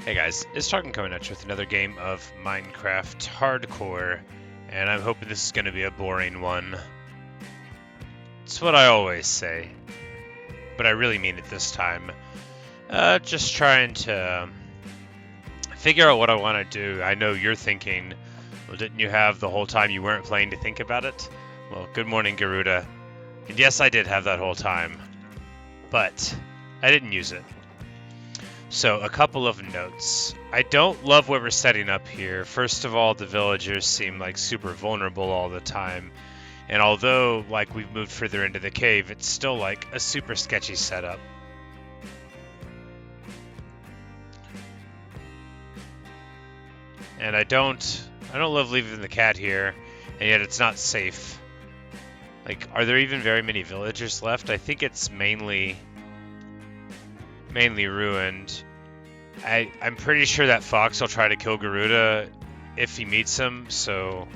Hey guys, it's Tarkin coming at you with another game of Minecraft Hardcore, and I'm hoping this is going to be a boring one. It's what I always say, but I really mean it this time. Just trying to figure out what I want to do. I know you're thinking, well, didn't you have the whole time you weren't playing to think about it? Well, good morning, Garuda. And yes, I did have that whole time, but I didn't use it. So, a couple of notes. I don't love what we're setting up here. First of all, the villagers seem like super vulnerable all the time. And although, like, we've moved further into the cave, it's still, like, a super sketchy setup. And I don't love leaving the cat here, and yet it's not safe. Like, are there even very many villagers left? I think it's mainly ruined. I'm pretty sure that fox will try to kill Garuda if he meets him, so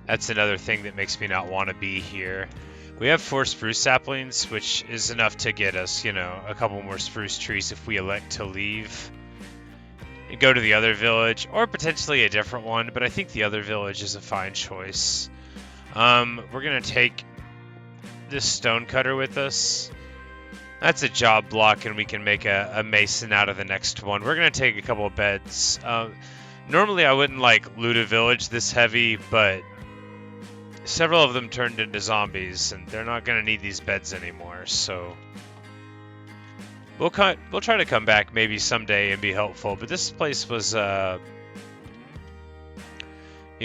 that's another thing that makes me not want to be here. We have 4 spruce saplings, which is enough to get us, you know, a couple more spruce trees if we elect to leave and go to the other village, or potentially a different one, but I think the other village is a fine choice. We're going to take this stone cutter with us. That's a job block, and we can make a mason out of the next one. We're going to take a couple of beds. Normally, I wouldn't, like, loot a village this heavy, but several of them turned into zombies, and they're not going to need these beds anymore, so we'll try to come back maybe someday and be helpful, but this place was, you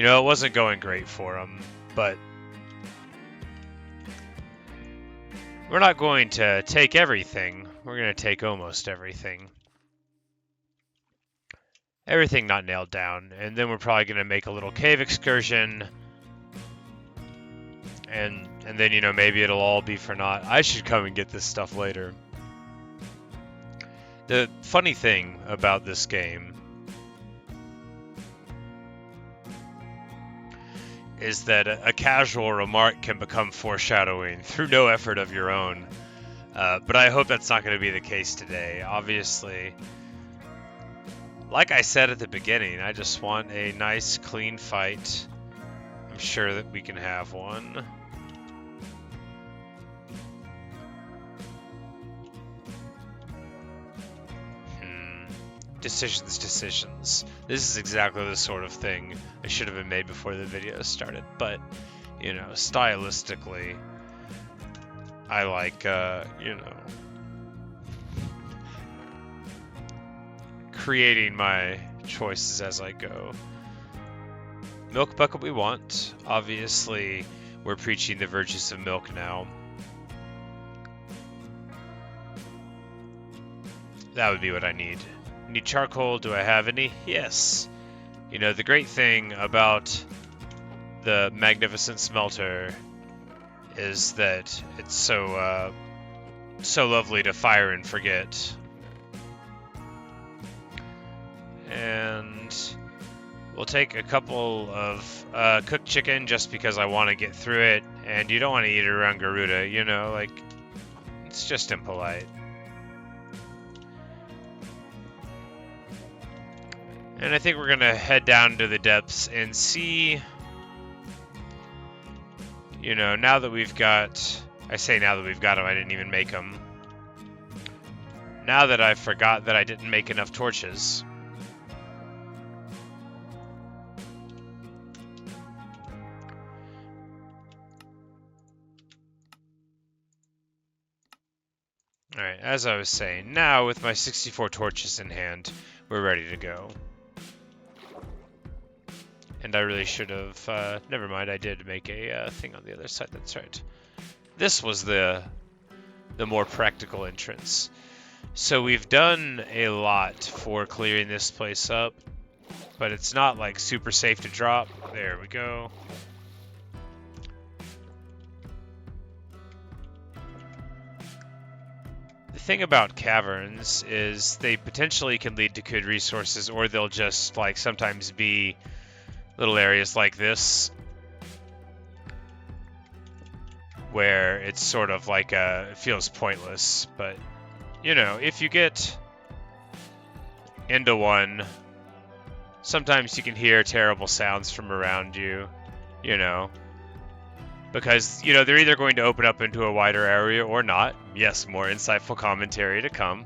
know, it wasn't going great for them, but we're not going to take everything. We're going to take almost everything. Everything not nailed down. And then we're probably going to make a little cave excursion. And then, you know, maybe it'll all be for naught. I should come and get this stuff later. The funny thing about this game is that a casual remark can become foreshadowing through no effort of your own. But I hope that's not going to be the case today. Obviously, like I said at the beginning, I just want a nice, clean fight. I'm sure that we can have one. Decisions. This is exactly the sort of thing that should have been made before the video started, but, you know, stylistically, I like, you know, creating my choices as I go. Milk bucket we want. Obviously, we're preaching the virtues of milk now. That would be what I need. Need charcoal? Do I have any? Yes. You know, the great thing about the magnificent smelter is that it's so lovely to fire and forget. And we'll take a couple of cooked chicken just because I want to get through it, and you don't want to eat it around Garuda, you know, like, it's just impolite. And I think we're going to head down to the depths and see, you know, now that we've got, I say now that we've got them, I didn't even make them. Now that I forgot that I didn't make enough torches. Alright, as I was saying, now with my 64 torches in hand, we're ready to go. And I really should have, never mind, I did make a thing on the other side, that's right. This was the more practical entrance. So we've done a lot for clearing this place up, but it's not like super safe to drop. There we go. The thing about caverns is they potentially can lead to good resources, or they'll just like sometimes be little areas like this where it's sort of like it feels pointless, but you know, if you get into one, sometimes you can hear terrible sounds from around you, you know. Because, you know, they're either going to open up into a wider area or not. Yes, more insightful commentary to come.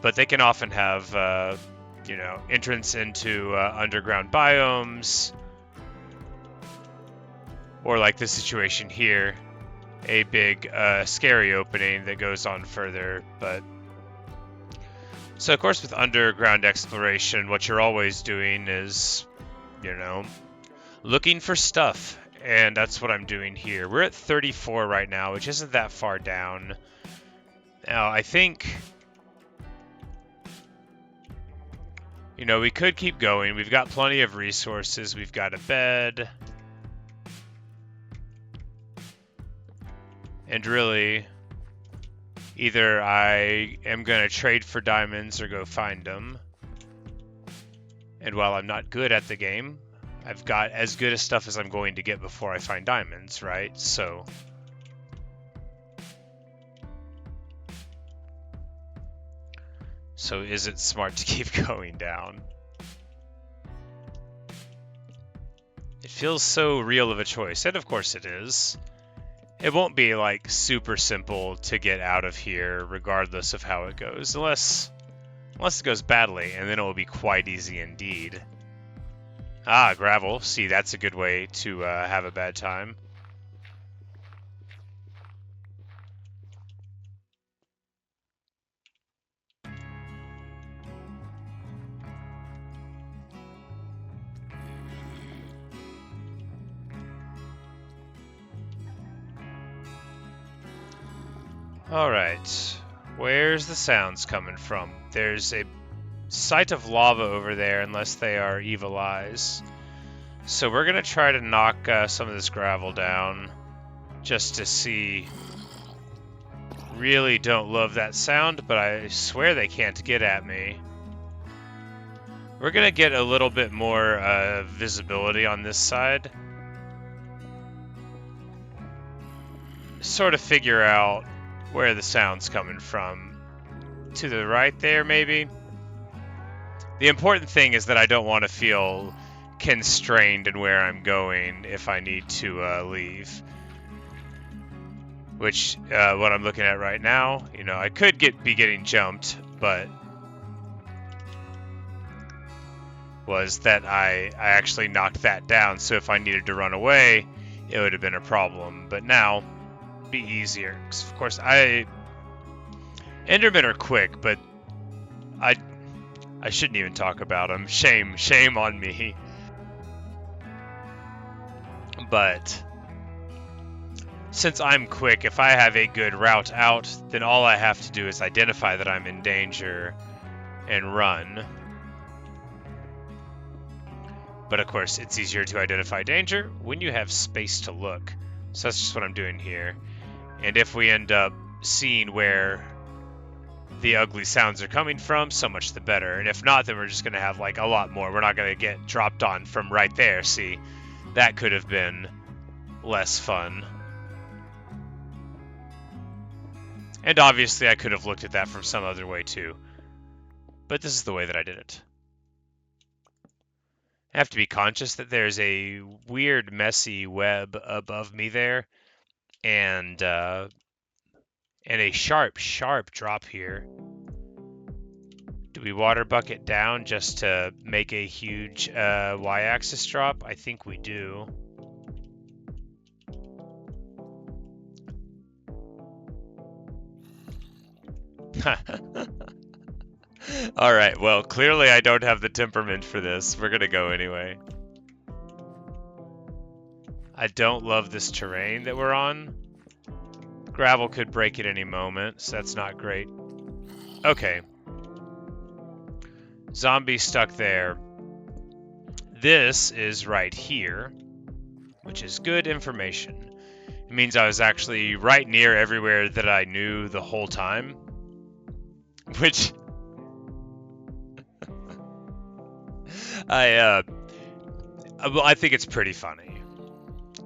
But they can often have, you know, entrance into underground biomes. Or like this situation here, a big, scary opening that goes on further. But so, of course, with underground exploration, what you're always doing is, you know, looking for stuff. And that's what I'm doing here. We're at 34 right now, which isn't that far down. Now, I think, you know, we could keep going. We've got plenty of resources. We've got a bed. And really, either I am going to trade for diamonds or go find them. And while I'm not good at the game, I've got as good as stuff as I'm going to get before I find diamonds, right? So is it smart to keep going down? It feels so real of a choice, and of course it is. It won't be like super simple to get out of here regardless of how it goes, unless it goes badly, and then it will be quite easy indeed. Ah, gravel. See, that's a good way to have a bad time. Alright, where's the sounds coming from? There's a sight of lava over there, unless they are evil eyes. So we're going to try to knock some of this gravel down, just to see. Really don't love that sound, but I swear they can't get at me. We're going to get a little bit more visibility on this side. Sort of figure out where the sound's coming from. To the right there, maybe? The important thing is that I don't want to feel constrained in where I'm going if I need to leave. Which, what I'm looking at right now, you know, I could be getting jumped, but was that I actually knocked that down, so if I needed to run away, it would have been a problem. But now, be easier. 'Cause of course, Endermen are quick, but I shouldn't even talk about them. Shame on me. But since I'm quick, if I have a good route out, then all I have to do is identify that I'm in danger and run. But of course, it's easier to identify danger when you have space to look. So that's just what I'm doing here. And if we end up seeing where the ugly sounds are coming from, so much the better. And if not, then we're just going to have like a lot more. We're not going to get dropped on from right there. See, that could have been less fun. And obviously I could have looked at that from some other way too. But this is the way that I did it. I have to be conscious that there's a weird, messy web above me there. And a sharp drop here. Do we water bucket down just to make a huge y-axis drop? I think we do. Alright, well, clearly I don't have the temperament for this. We're gonna go anyway. I don't love this terrain that we're on. Gravel could break at any moment, so that's not great. Okay. Zombie stuck there. This is right here, which is good information. It means I was actually right near everywhere that I knew the whole time. Which... I think it's pretty funny.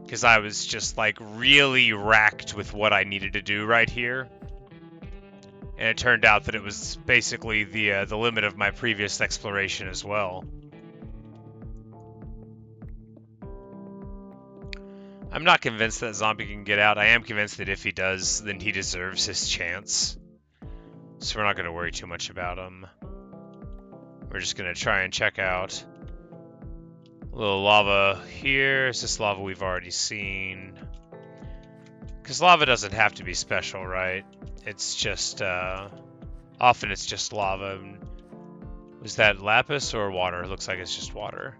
Because I was just like really racked with what I needed to do right here. And it turned out that it was basically the limit of my previous exploration as well. I'm not convinced that zombie can get out. I am convinced that if he does, then he deserves his chance. So we're not going to worry too much about him. We're just going to try and check out a little lava here. Is this lava we've already seen? Because lava doesn't have to be special, right? It's just, often it's just lava. Was that lapis or water? It looks like it's just water.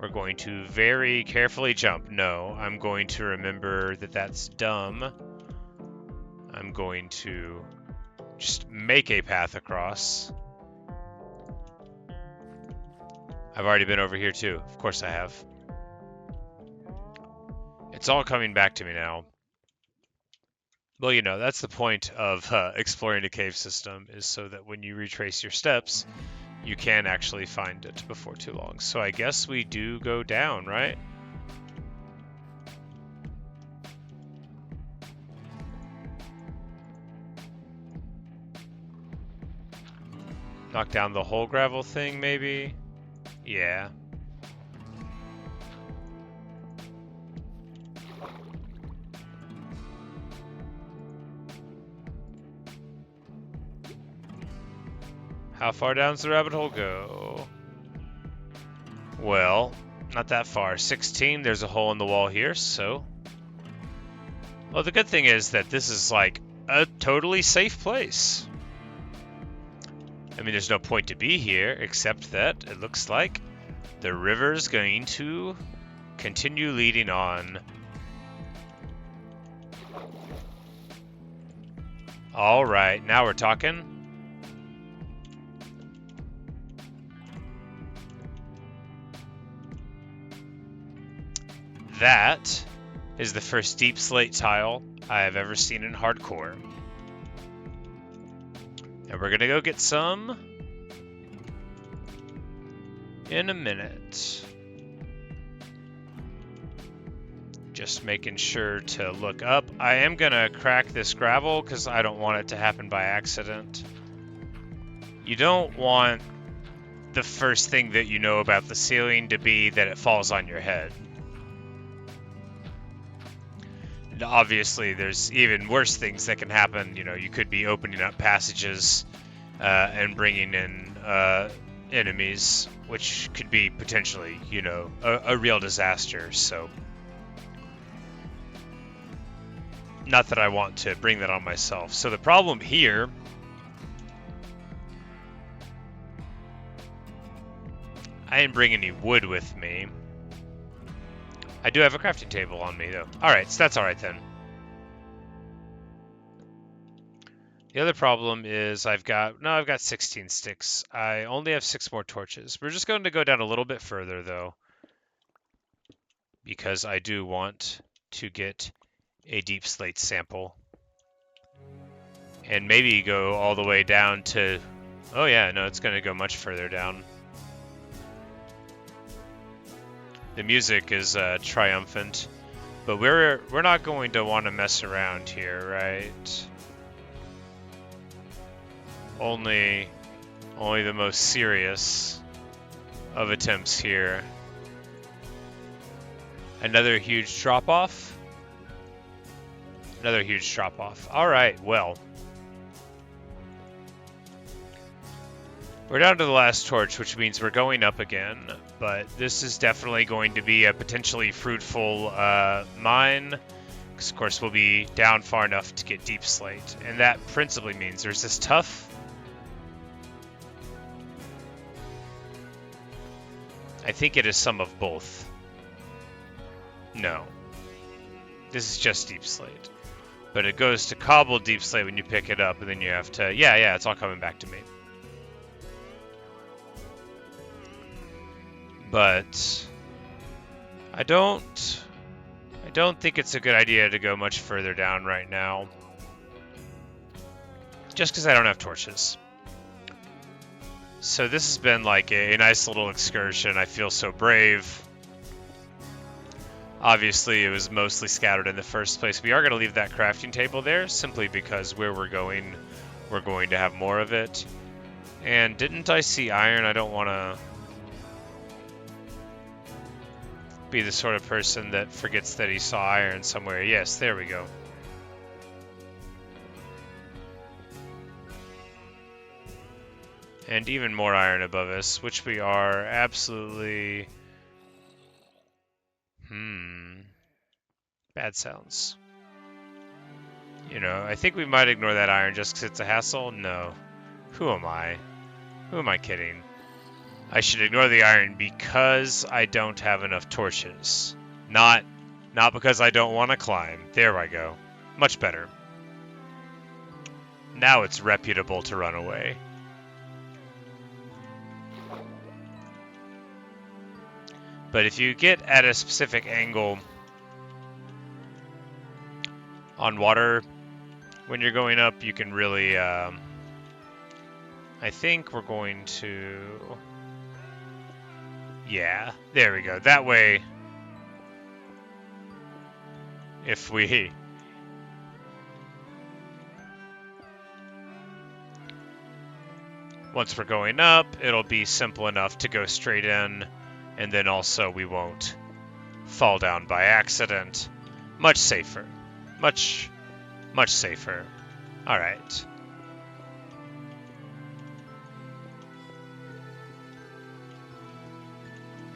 We're going to very carefully jump. No, I'm going to remember that that's dumb. I'm going to just make a path across. I've already been over here too. Of course I have. It's all coming back to me now. Well, you know, that's the point of exploring a cave system, is so that when you retrace your steps, you can actually find it before too long. So I guess we do go down, right? Knock down the whole gravel thing, maybe? Yeah. How far down does the rabbit hole go? Well, not that far. 16, there's a hole in the wall here, so... Well, the good thing is that this is like a totally safe place. I mean, there's no point to be here, except that it looks like the river's going to continue leading on. All right, now we're talking. That is the first Deepslate tile I have ever seen in hardcore. And we're gonna go get some in a minute. Just making sure to look up. I am gonna crack this gravel because I don't want it to happen by accident. You don't want the first thing that you know about the ceiling to be that it falls on your head. Obviously, there's even worse things that can happen. You know, you could be opening up passages and bringing in enemies, which could be potentially, you know, a real disaster. So, not that I want to bring that on myself. So the problem here I didn't bring any wood with me. I do have a crafting table on me, though. Alright, so that's alright then. The other problem is I've got 16 sticks. I only have 6 more torches. We're just going to go down a little bit further, though, because I do want to get a Deepslate sample. And maybe go all the way down to... Oh yeah, no, it's going to go much further down. The music is triumphant, but we're not going to want to mess around here, right? Only the most serious of attempts here. Another huge drop-off? Another huge drop-off. Alright, well. We're down to the last torch, which means we're going up again, but this is definitely going to be a potentially fruitful mine, because of course we'll be down far enough to get Deepslate, and that principally means there's this tough... I think it is some of both. No. This is just Deepslate. But it goes to cobbled Deepslate when you pick it up, and then you have to... Yeah, it's all coming back to me. But I don't think it's a good idea to go much further down right now. Just because I don't have torches. So this has been like a nice little excursion. I feel so brave. Obviously, it was mostly scattered in the first place. We are going to leave that crafting table there simply because where we're going we're going to have more of it. And didn't I see iron? I don't want to be the sort of person that forgets that he saw iron somewhere. Yes, there we go. And even more iron above us, which we are absolutely... Bad sounds. You know, I think we might ignore that iron just because it's a hassle. No. Who am I? Who am I kidding? I should ignore the iron because I don't have enough torches. Not because I don't want to climb. There I go. Much better. Now it's reputable to run away. But if you get at a specific angle on water when you're going up, you can really, I think we're going to, yeah, there we go. That way, if we, once we're going up, it'll be simple enough to go straight in, and then also we won't fall down by accident. Much safer. Much safer. All right.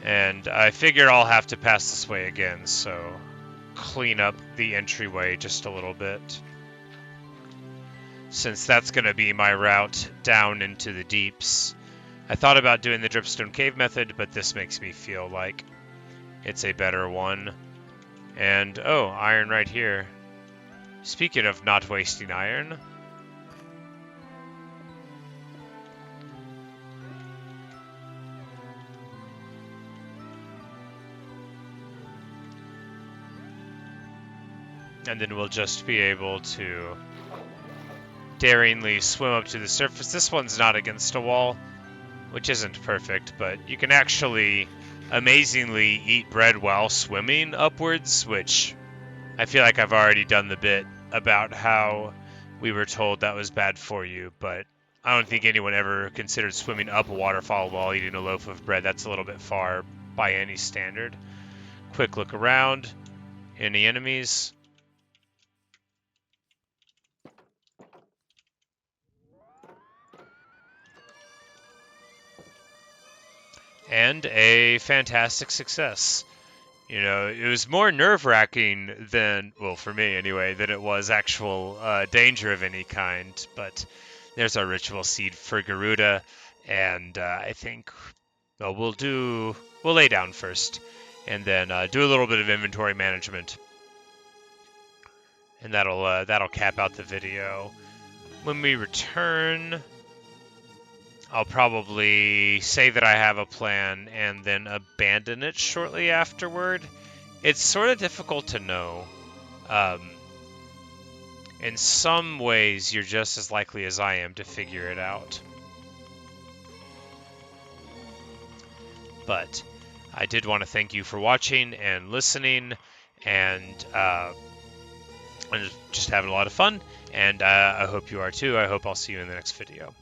And I figure I'll have to pass this way again, so clean up the entryway just a little bit. Since that's going to be my route down into the deeps. I thought about doing the dripstone cave method, but this makes me feel like it's a better one. And, oh, iron right here. Speaking of not wasting iron, and then we'll just be able to daringly swim up to the surface. This one's not against a wall, which isn't perfect, but you can actually amazingly eat bread while swimming upwards, which I feel like I've already done the bit about how we were told that was bad for you, but I don't think anyone ever considered swimming up a waterfall while eating a loaf of bread. That's a little bit far by any standard. Quick look around. Any enemies? And a fantastic success. You know, it was more nerve-wracking than, well, for me anyway, than it was actual danger of any kind. But there's our ritual seed for Garuda, and I think we'll lay down first, and then do a little bit of inventory management, and that'll cap out the video. When we return, I'll probably say that I have a plan and then abandon it shortly afterward. It's sort of difficult to know. In some ways, you're just as likely as I am to figure it out. But I did want to thank you for watching and listening, and I'm just having a lot of fun, and I hope you are too. I hope I'll see you in the next video.